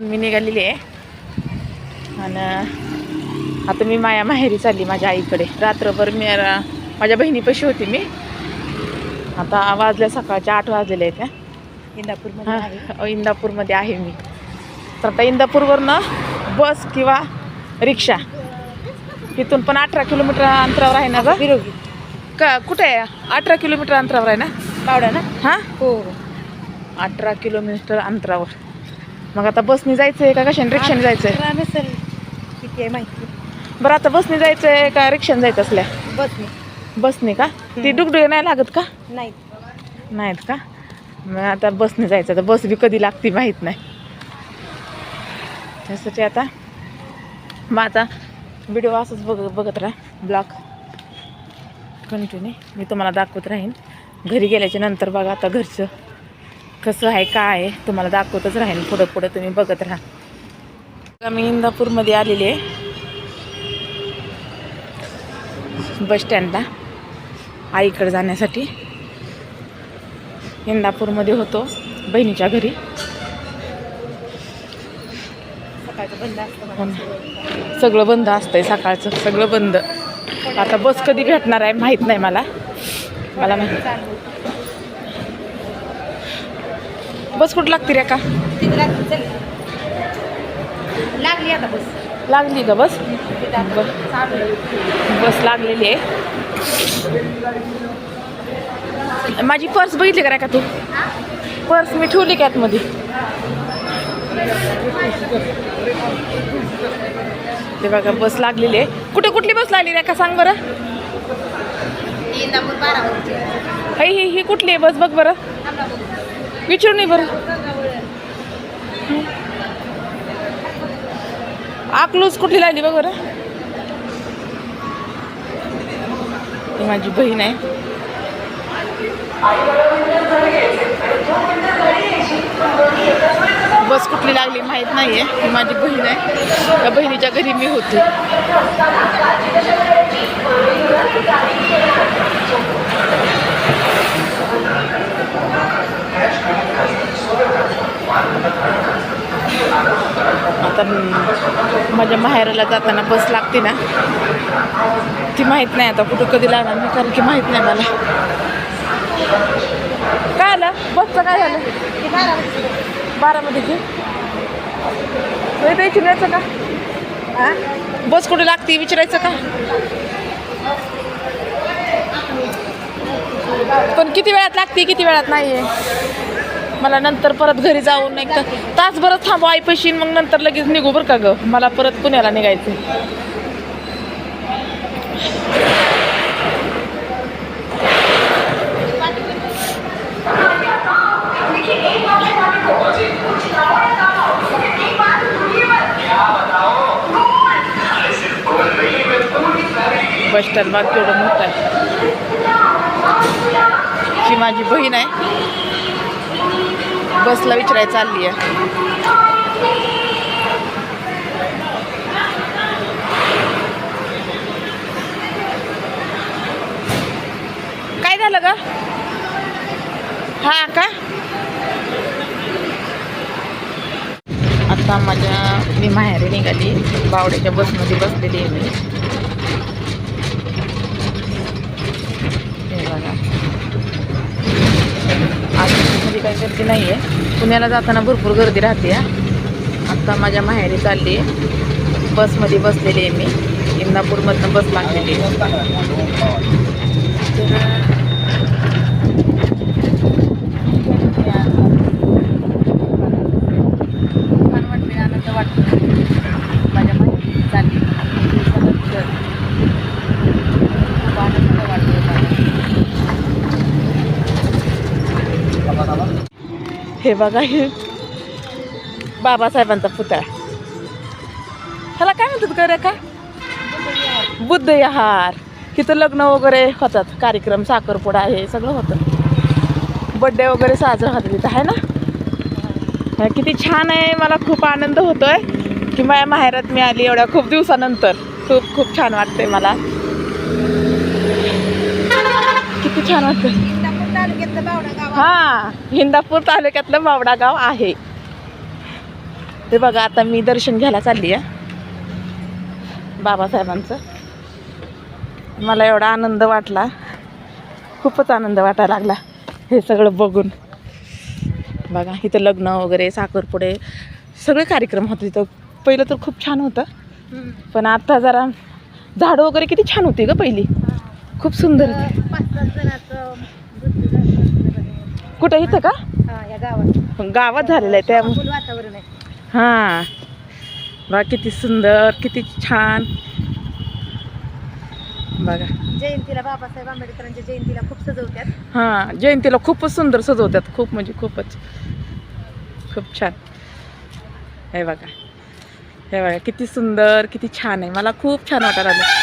मी निघालेली आहे आणि आता मी माया माहेरी चालली माझ्या आईकडे. रात्रभर मी माझ्या बहिणीपाशी होती मी. आता वाजल्या सकाळचे 8 वाजलेले आहेत. इंदापूरमध्ये आहे मी. तर आता इंदापूरवरनं बस किंवा रिक्षा तिथून पण 18 किलोमीटर अंतरावर आहे ना ग विरोगी का कुठे आहे? 18 किलोमीटर अंतरावर आहे ना बावडा ना. हां हो 18 किलोमीटर अंतरावर. मग आता बसने जायचं आहे का कशाने रिक्षाने जायचं आहे? किती आहे माहिती. बरं आता बसने जायचं आहे का रिक्षाने जायचं असल्या? बसने का? ती डुगडुग नाही लागत का? नाहीत का? मग आता बसने जायचं. तर बस बी कधी लागते माहीत नाही. त्यासाठी आता मग आता व्हिडिओ असंच बघत राहा. ब्लॉग कंटिन्यू मी तुम्हाला दाखवत राहीन. घरी गेल्याच्या नंतर बघा आता घरचं कसं आहे काय आहे तुम्हाला दाखवतच राहीन. पुढं तुम्ही बघत राहा. मी इंदापूरमध्ये आलेली आहे बस स्टँडला आईकडे जाण्यासाठी. इंदापूरमध्ये होतो बहिणीच्या घरी. सगळं बंद असतंय सकाळचं सगळं बंद. आता बस कधी भेटणार आहे माहीत नाही मला माहीत. बस कुठं लागते रे का? लागली आता बस. लागली का बस? बस लागलेली आहे. माझी पर्स बघितली का रे का तू? पर्स मी ठेवली का आतमध्ये? ते बघा बस लागलेली आहे. कुठली बस लागली रे का सांग बरं? ही कुठली आहे बस बघ बरं विचारू नाही बरं. अकलूज कुठली लागली बघ बरं. ही माझी बहीण आहे. बस कुठली लागली माहीत नाही आहे. ही माझी बहीण आहे. त्या बहिणीच्या घरी मी होते. आता माझ्या माहेराला जाताना बस लागते ना ती माहीत नाही आता कुठं कधी लागणार मी कारण की माहीत नाही मला. काय आलं बसचं काय झालं? 12मध्येची द्यायची द्यायचं का? हां बस कुठे लागते विचारायचं का? पण किती वेळात लागते किती वेळात नाही आहे? मला नंतर परत घरी जाऊन एक तासभर थांबू आईपाशी मग नंतर लगेच निघू बरं का ग. मला परत पुण्याला निघायचं. बस स्टँड बाग केवढं मोठं आहे. ही माझी बहीण आहे. बसला विचारायला चालली आहे. काय झालं ग? हा का? आता मी माहेरी निघाली. बावड्याच्या बसमध्ये बसलेली आहे मी. हे बघा आज मध्ये काही गर्दी नाही आहे. पुण्याला जाताना भरपूर गर्दी राहते. आता माझ्या माहेरी चालली आहे. बसमध्ये बसलेली आहे मी. इंदापूरमधनं बस लागलेली आहे. माझ्या माहेरी चालली खूप आनंद वाटतो. हे बघा हे बाबासाहेबांचा पुतळा. ह्याला काय म्हणतात का रे का? बुद्ध विहार. इथं लग्न वगैरे होतात कार्यक्रम साखरपुडा हे सगळं होतं. बड्डे वगैरे साजरा होतं तिथं आहे ना. किती छान आहे. मला खूप आनंद होतोय की माझ्या माहेरात मी आली एवढ्या खूप दिवसानंतर. खूप छान वाटतंय मला. किती छान वाटतं. हां इंदापूर तालुक्यातलं बावडा गाव आहे. ते बघा आता मी दर्शन घ्यायला चालली आहे बाबासाहेबांचं. मला एवढा आनंद वाटला, खूपच आनंद वाटायला लागला हे सगळं बघून. बघा इथं लग्न वगैरे, साखरपुडे सगळे कार्यक्रम होते तिथं. पहिलं तर खूप छान होतं, पण आता जरा झाडं वगैरे किती छान होती ग पहिली, खूप सुंदर होती. 5-7 जणांचं मृत्यू झाला. कुठं इथं का? या गावात गावात झालेलं आहे त्या. फुल वातावरण आहे. हां बघा किती सुंदर, किती छान. बघा जयंतीला बाबासाहेब आंबेडकरांच्या जयंतीला खूप सजवतात. हां जयंतीला खूपच सुंदर सजवतात, खूप म्हणजे खूपच, खूप छान. हे बघा, हे बघा किती सुंदर, किती छान आहे. मला खूप छान वाटायला लागलं.